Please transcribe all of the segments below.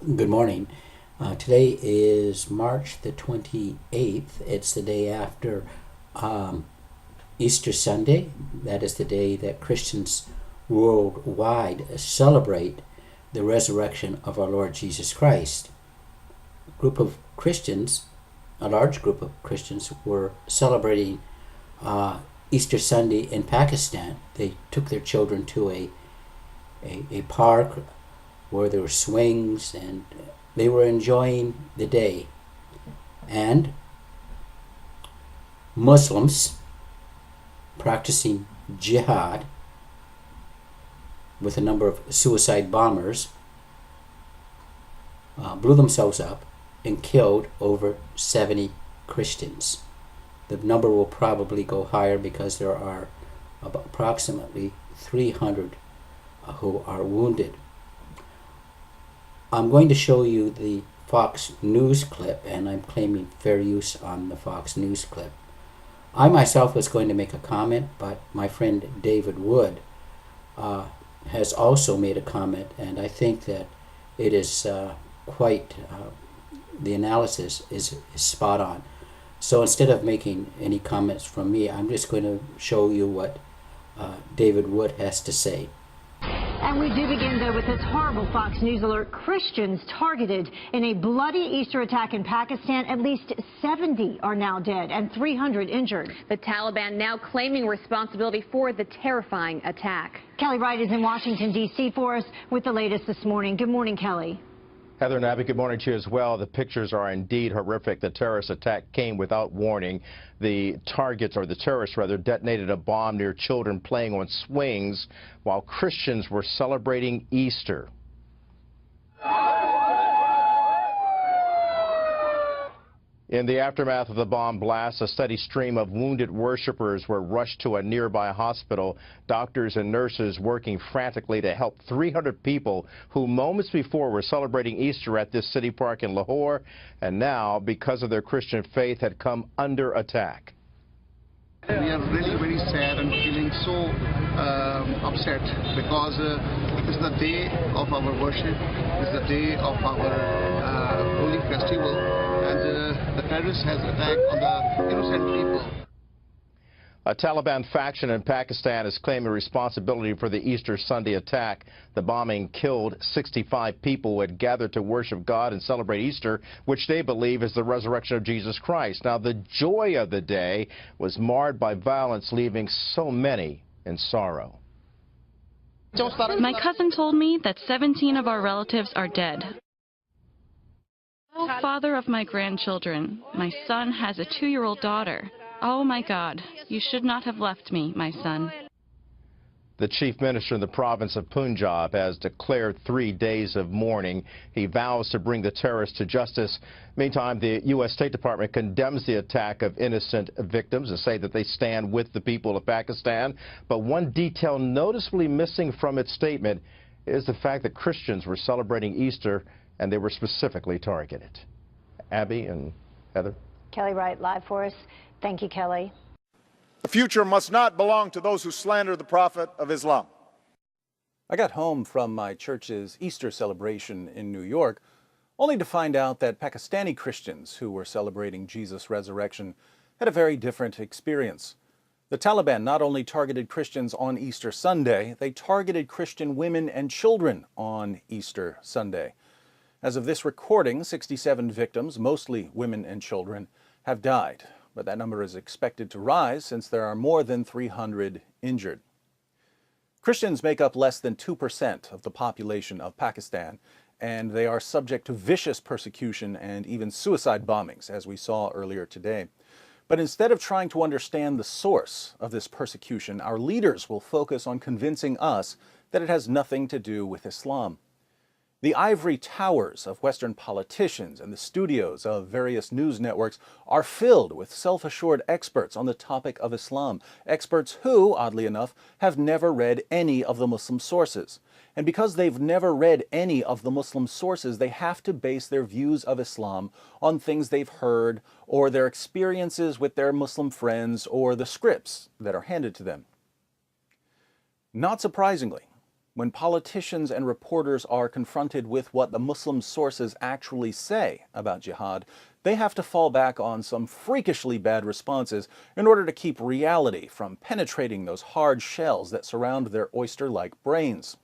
Good morning. Today is March the 28th. It's the day after Easter Sunday. That is the day that Christians worldwide celebrate the resurrection of our Lord Jesus Christ. A group of Christians, a large group of Christians, were celebrating Easter Sunday in Pakistan. They took their children to a park where there were swings, and they were enjoying the day. And Muslims practicing jihad with a number of suicide bombers blew themselves up and killed over 70 Christians. The number will probably go higher because there are approximately 300 who are wounded. I'm going to show you the Fox News clip, and I'm claiming fair use on the Fox News clip. I myself was going to make a comment, but my friend David Wood has also made a comment, and I think that it is the analysis is spot on. So instead of making any comments from me, I'm just going to show you what David Wood has to say. And we do begin, though, with this horrible Fox News alert. Christians targeted in a bloody Easter attack in Pakistan. At least 70 are now dead and 300 injured. The Taliban now claiming responsibility for the terrifying attack. Kelly Wright is in Washington, D.C. for us with the latest this morning. Good morning, Kelly. Heather and Abby, good morning to you as well. The pictures are indeed horrific. The terrorist attack came without warning. The terrorists detonated a bomb near children playing on swings while Christians were celebrating Easter. In the aftermath of the bomb blast, a steady stream of wounded worshipers were rushed to a nearby hospital. Doctors and nurses working frantically to help 300 people who moments before were celebrating Easter at this city park in Lahore, and now, because of their Christian faith, had come under attack. We are really very sad and feeling so upset because this is the day of our worship, this is the day of our holy festival, and the terrorist has attacked on the innocent people. A Taliban faction in Pakistan is claiming responsibility for the Easter Sunday attack. The bombing killed 65 people who had gathered to worship God and celebrate Easter, which they believe is the resurrection of Jesus Christ. Now, the joy of the day was marred by violence, leaving so many in sorrow. My cousin told me that 17 of our relatives are dead. Oh, father of my grandchildren, my son has a 2-year-old daughter. Oh, my God, you should not have left me, my son. The chief minister in the province of Punjab has declared 3 days of mourning. He vows to bring the terrorists to justice. Meantime, the U.S. State Department condemns the attack of innocent victims and say that they stand with the people of Pakistan. But one detail noticeably missing from its statement is the fact that Christians were celebrating Easter and they were specifically targeted. Abby and Heather. Kelly Wright live for us. Thank you, Kelly. The future must not belong to those who slander the Prophet of Islam. I got home from my church's Easter celebration in New York, only to find out that Pakistani Christians who were celebrating Jesus' resurrection had a very different experience. The Taliban not only targeted Christians on Easter Sunday, they targeted Christian women and children on Easter Sunday. As of this recording, 67 victims, mostly women and children, have died. But that number is expected to rise since there are more than 300 injured. Christians make up less than 2% of the population of Pakistan, and they are subject to vicious persecution and even suicide bombings, as we saw earlier today. But instead of trying to understand the source of this persecution, our leaders will focus on convincing us that it has nothing to do with Islam. The ivory towers of Western politicians and the studios of various news networks are filled with self-assured experts on the topic of Islam, experts who, oddly enough, have never read any of the Muslim sources. And because they've never read any of the Muslim sources, they have to base their views of Islam on things they've heard or their experiences with their Muslim friends or the scripts that are handed to them. Not surprisingly, When politicians and reporters are confronted with what the Muslim sources actually say about jihad, they have to fall back on some freakishly bad responses in order to keep reality from penetrating those hard shells that surround their oyster-like brains.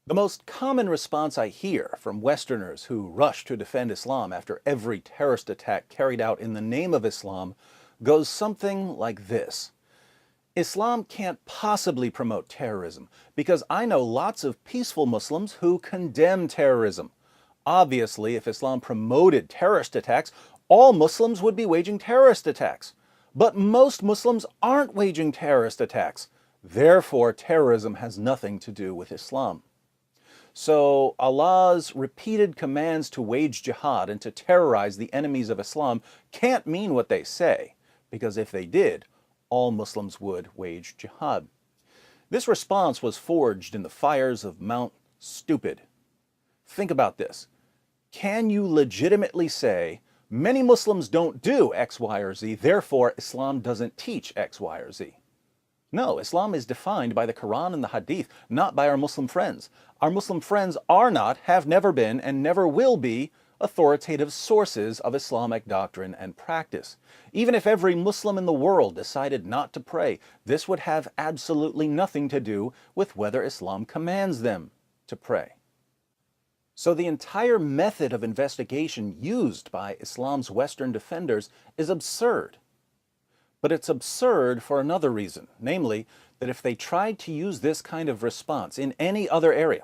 The most common response I hear from Westerners who rush to defend Islam after every terrorist attack carried out in the name of Islam goes something like this. Islam can't possibly promote terrorism because I know lots of peaceful Muslims who condemn terrorism. Obviously, if Islam promoted terrorist attacks, all Muslims would be waging terrorist attacks. But most Muslims aren't waging terrorist attacks. Therefore, terrorism has nothing to do with Islam. So Allah's repeated commands to wage jihad and to terrorize the enemies of Islam can't mean what they say, because if they did, all Muslims would wage jihad. This response was forged in the fires of Mount Stupid. Think about this. Can you legitimately say, many Muslims don't do X, Y, or Z, therefore Islam doesn't teach X, Y, or Z? No, Islam is defined by the Quran and the Hadith, not by our Muslim friends. Our Muslim friends are not, have never been, and never will be authoritative sources of Islamic doctrine and practice. Even if every Muslim in the world decided not to pray, this would have absolutely nothing to do with whether Islam commands them to pray. So the entire method of investigation used by Islam's Western defenders is absurd. But it's absurd for another reason, namely that if they tried to use this kind of response in any other area,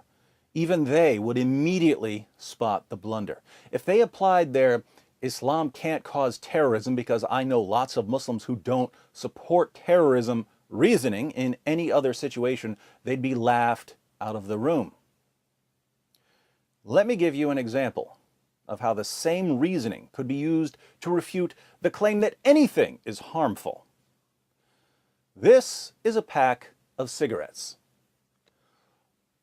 even they would immediately spot the blunder. If they applied their Islam can't cause terrorism because I know lots of Muslims who don't support terrorism reasoning in any other situation, they'd be laughed out of the room. Let me give you an example of how the same reasoning could be used to refute the claim that anything is harmful. This is a pack of cigarettes.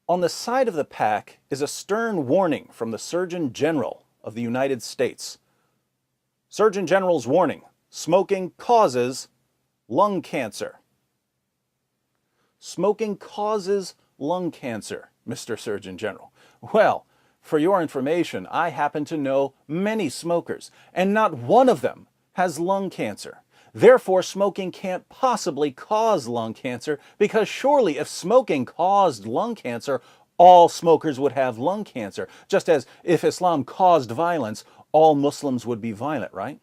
On the side of the pack is a stern warning from the Surgeon General of the United States. Surgeon General's warning: smoking causes lung cancer. Smoking causes lung cancer, Mr. Surgeon General. Well, for your information, I happen to know many smokers, and not one of them has lung cancer. Therefore, smoking can't possibly cause lung cancer, because surely if smoking caused lung cancer, all smokers would have lung cancer, just as if Islam caused violence, all Muslims would be violent, right?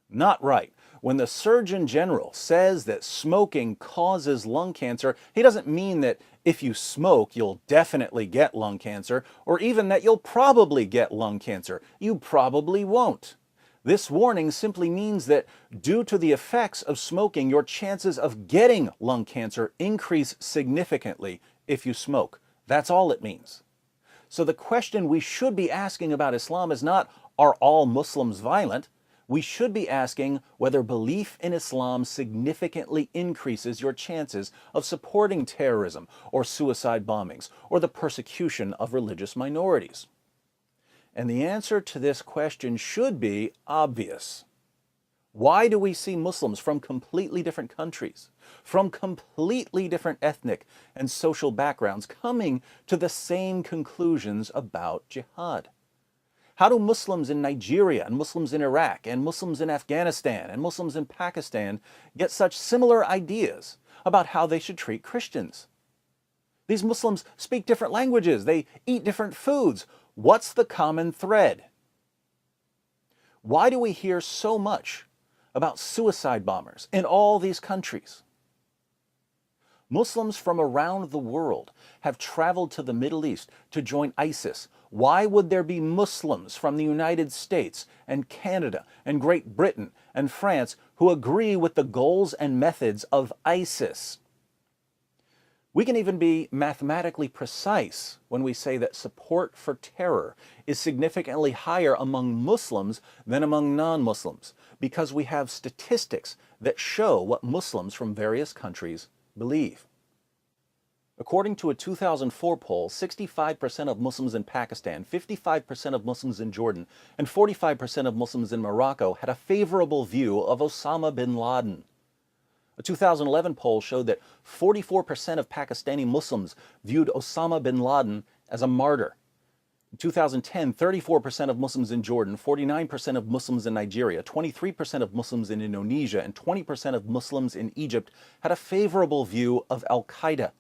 Not right. When the Surgeon General says that smoking causes lung cancer, he doesn't mean that if you smoke, you'll definitely get lung cancer, or even that you'll probably get lung cancer. You probably won't. This warning simply means that due to the effects of smoking, your chances of getting lung cancer increase significantly if you smoke. That's all it means. So the question we should be asking about Islam is not, are all Muslims violent? We should be asking whether belief in Islam significantly increases your chances of supporting terrorism or suicide bombings or the persecution of religious minorities. And the answer to this question should be obvious. Why do we see Muslims from completely different countries, from completely different ethnic and social backgrounds coming to the same conclusions about jihad? How do Muslims in Nigeria and Muslims in Iraq and Muslims in Afghanistan and Muslims in Pakistan get such similar ideas about how they should treat Christians? These Muslims speak different languages, they eat different foods. What's the common thread? Why do we hear so much about suicide bombers in all these countries? Muslims from around the world have traveled to the Middle East to join ISIS. Why would there be Muslims from the United States and Canada and Great Britain and France who agree with the goals and methods of ISIS? We can even be mathematically precise when we say that support for terror is significantly higher among Muslims than among non-Muslims, because we have statistics that show what Muslims from various countries believe. According to a 2004 poll, 65% of Muslims in Pakistan, 55% of Muslims in Jordan, and 45% of Muslims in Morocco had a favorable view of Osama bin Laden. A 2011 poll showed that 44% of Pakistani Muslims viewed Osama bin Laden as a martyr. In 2010, 34% of Muslims in Jordan, 49% of Muslims in Nigeria, 23% of Muslims in Indonesia, and 20% of Muslims in Egypt had a favorable view of Al-Qaeda.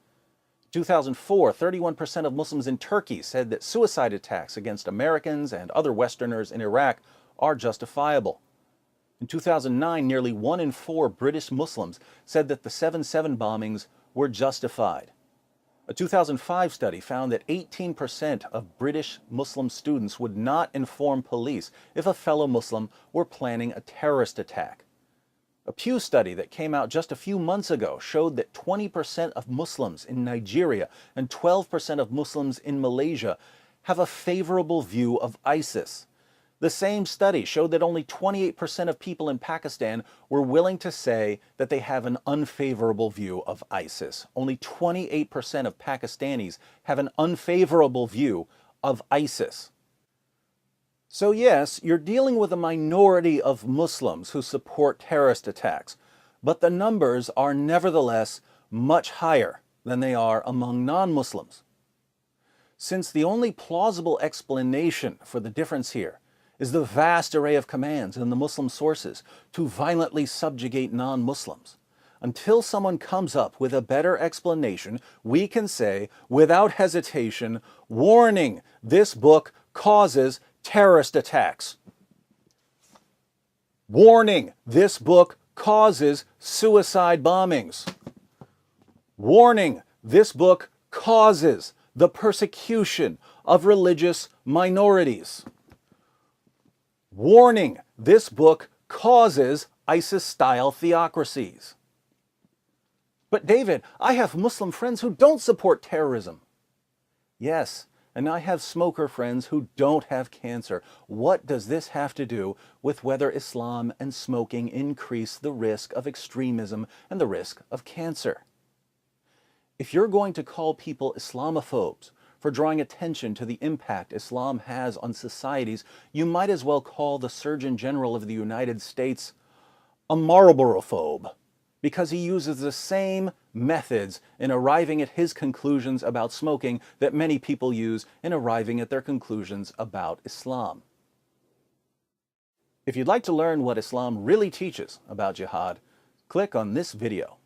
In 2004, 31% of Muslims in Turkey said that suicide attacks against Americans and other Westerners in Iraq are justifiable. In 2009, nearly 1 in 4 British Muslims said that the 7/7 bombings were justified. A 2005 study found that 18% of British Muslim students would not inform police if a fellow Muslim were planning a terrorist attack. A Pew study that came out just a few months ago showed that 20% of Muslims in Nigeria and 12% of Muslims in Malaysia have a favorable view of ISIS. The same study showed that only 28% of people in Pakistan were willing to say that they have an unfavorable view of ISIS. Only 28% of Pakistanis have an unfavorable view of ISIS. So yes, you're dealing with a minority of Muslims who support terrorist attacks, but the numbers are nevertheless much higher than they are among non-Muslims. Since the only plausible explanation for the difference here is the vast array of commands in the Muslim sources to violently subjugate non-Muslims. Until someone comes up with a better explanation, we can say, without hesitation, warning, this book causes terrorist attacks. Warning, this book causes suicide bombings. Warning, this book causes the persecution of religious minorities. Warning, this book causes ISIS-style theocracies. But David, I have Muslim friends who don't support terrorism. Yes, and I have smoker friends who don't have cancer. What does this have to do with whether Islam and smoking increase the risk of extremism and the risk of cancer? If you're going to call people Islamophobes for drawing attention to the impact Islam has on societies, you might as well call the Surgeon General of the United States a Marlboro-phobe, because he uses the same methods in arriving at his conclusions about smoking that many people use in arriving at their conclusions about Islam. If you'd like to learn what Islam really teaches about jihad, click on this video.